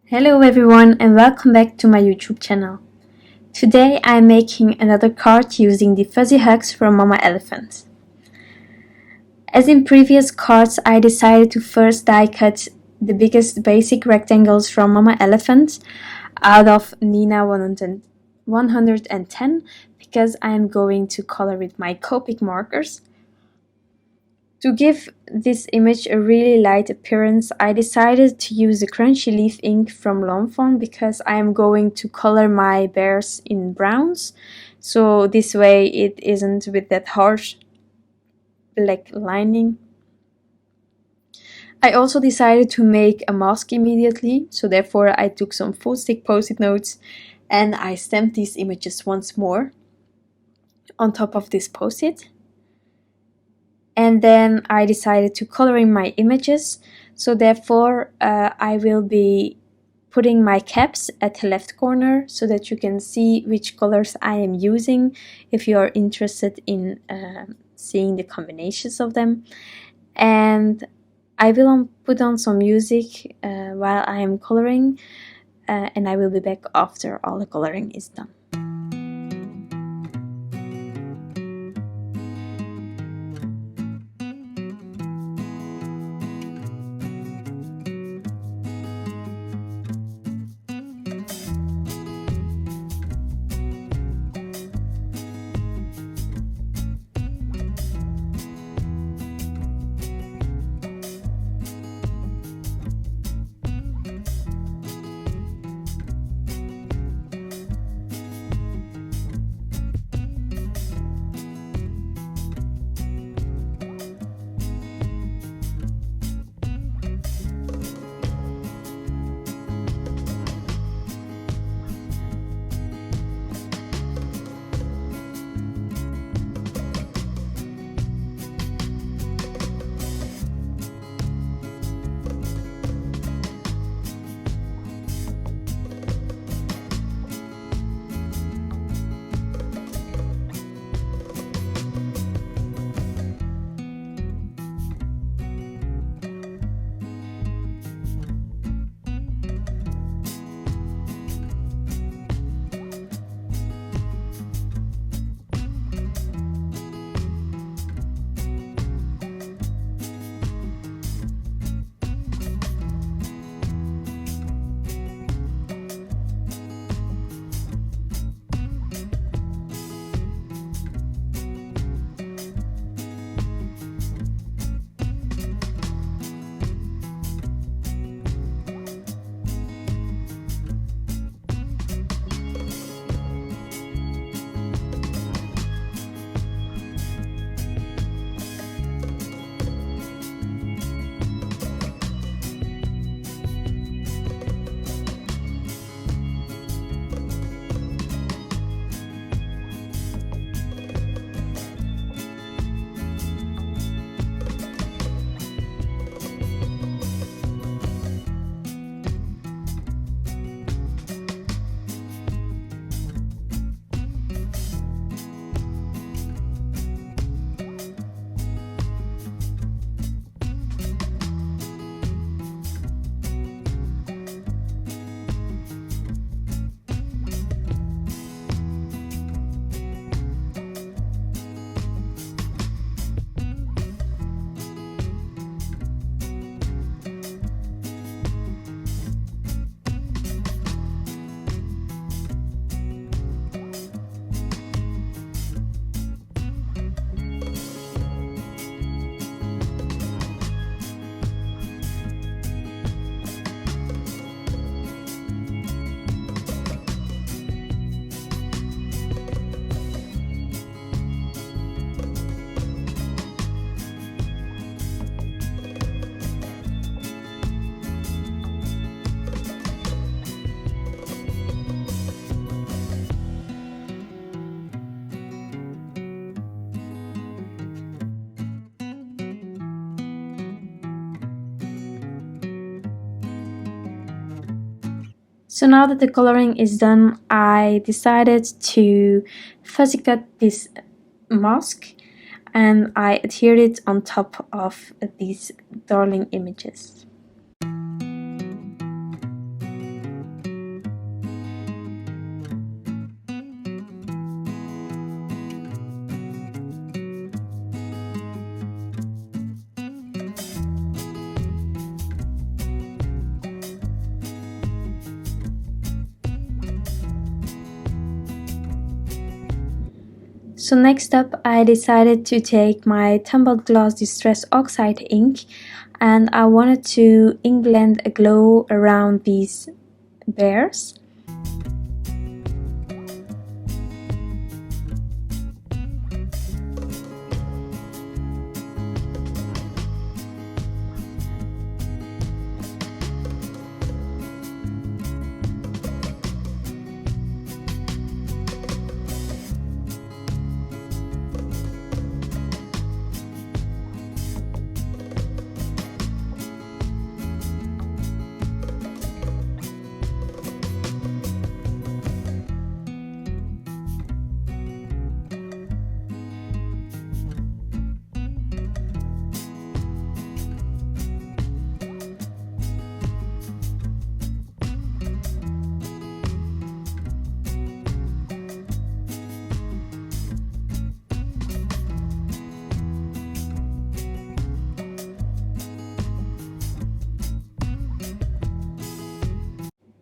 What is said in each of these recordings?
Hello everyone and welcome back to my YouTube channel. Today I'm making another card using the fuzzy hugs from Mama Elephant. As in previous cards, I decided to first die cut the biggest basic rectangles from Mama Elephant out of Neenah 110 because I'm going to color with my Copic markers. To give this image a really light appearance, I decided to use the crunchy leaf ink from Fawn because I am going to color my bears in browns, so this way it isn't with that harsh black lining. I also decided to make a mask immediately, so therefore I took some full stick post-it notes and I stamped these images once more on top of this post-it. And then I decided to color in my images, so therefore I will be putting my caps at the left corner so that you can see which colors I am using if you are interested in seeing the combinations of them. And I will put on some music while I am coloring, and I will be back after all the coloring is done. So now that the coloring is done, I decided to fuzzy cut this mask and I adhered it on top of these darling images. So next up, I decided to take my Tumbled Gloss Distress Oxide ink, and I wanted to ink blend a glow around these bears.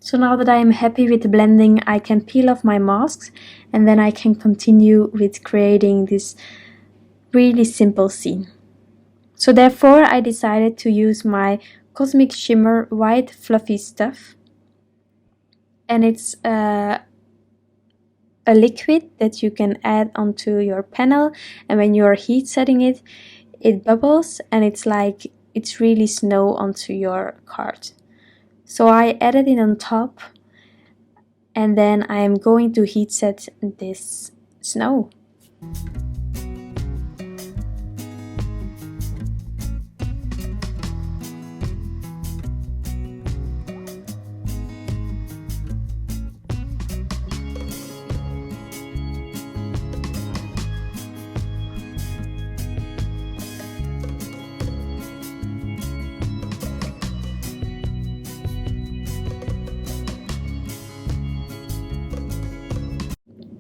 So now that I am happy with the blending, I can peel off my masks and then I can continue with creating this really simple scene. So therefore I decided to use my Cosmic Shimmer white fluffy stuff, and it's a liquid that you can add onto your panel, and when you are heat setting it, it bubbles and it's like it's really snow onto your card. So I added it on top, and then I am going to heat set this snow.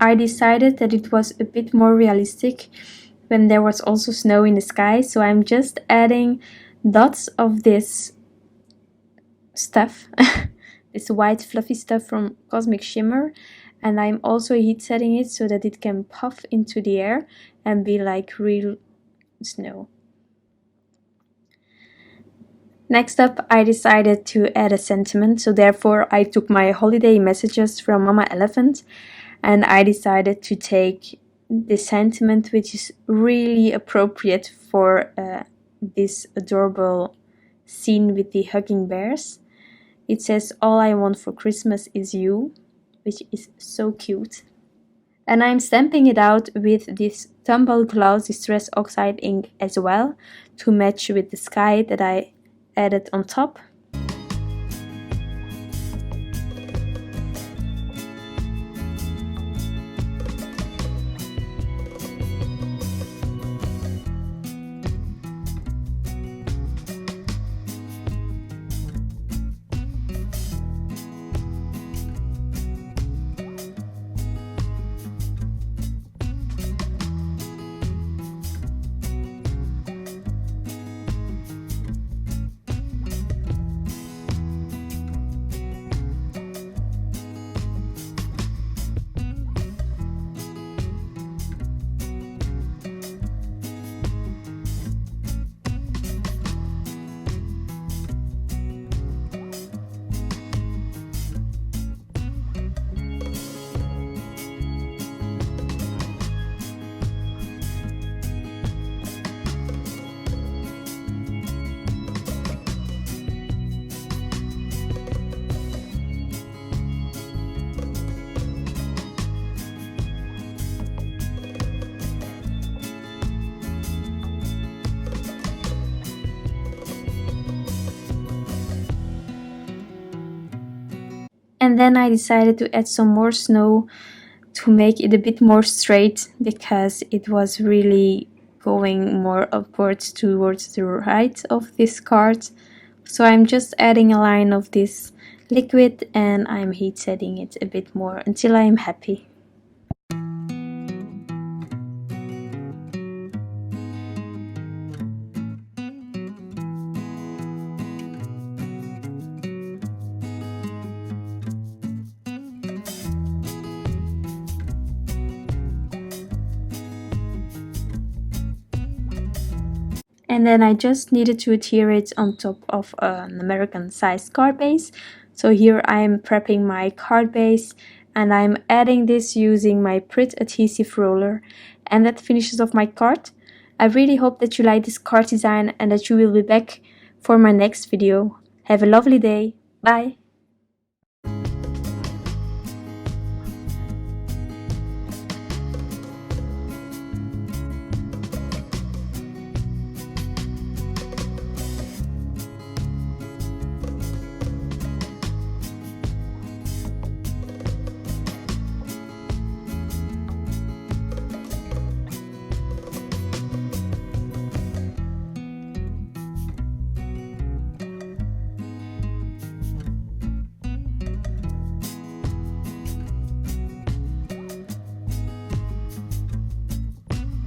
I decided that it was a bit more realistic when there was also snow in the sky, so I'm just adding dots of this stuff, this white fluffy stuff from Cosmic Shimmer, and I'm also heat setting it so that it can puff into the air and be like real snow. Next up, I decided to add a sentiment, so therefore I took my holiday messages from Mama Elephant, and I decided to take this sentiment, which is really appropriate for this adorable scene with the hugging bears. It says, "All I want for Christmas is you," which is so cute. And I'm stamping it out with this Tumbled Gloss Distress Oxide ink as well, to match with the sky that I added on top. And then I decided to add some more snow to make it a bit more straight, because it was really going more upwards towards the right of this card. So I'm just adding a line of this liquid and I'm heat setting it a bit more until I'm happy. And then I just needed to adhere it on top of an American sized card base. So here I'm prepping my card base and I'm adding this using my Pritt adhesive roller, and that finishes off my card. I really hope that you like this card design and that you will be back for my next video. Have a lovely day. Bye!